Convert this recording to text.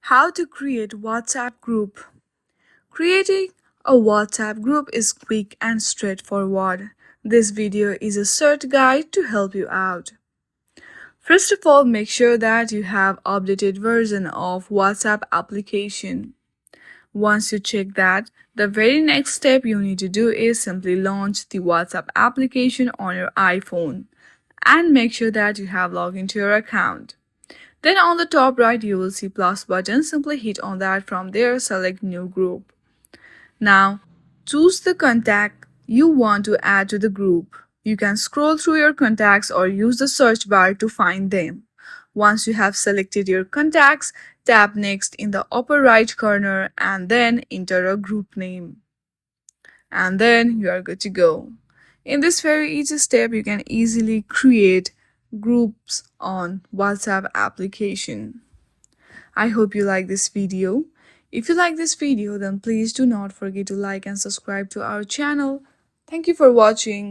How to create WhatsApp group. Creating a WhatsApp group is quick and straightforward. This video is a short guide to help you out. First of all, make sure that you have updated version of WhatsApp application. Once you check that, the very next step you need to do is simply launch the WhatsApp application on your iPhone and make sure that you have logged into your account. Then on the top right, you will see plus button. Simply hit on that. From there, select new group. Now, choose the contact you want to add to the group. You can scroll through your contacts or use the search bar to find them. Once you have selected your contacts, tap next in the upper right corner and then enter a group name. And then you are good to go. In this very easy step, you can easily create groups on WhatsApp application. I hope you like this video. If you like this video, then please do not forget to like and subscribe to our channel. Thank you for watching.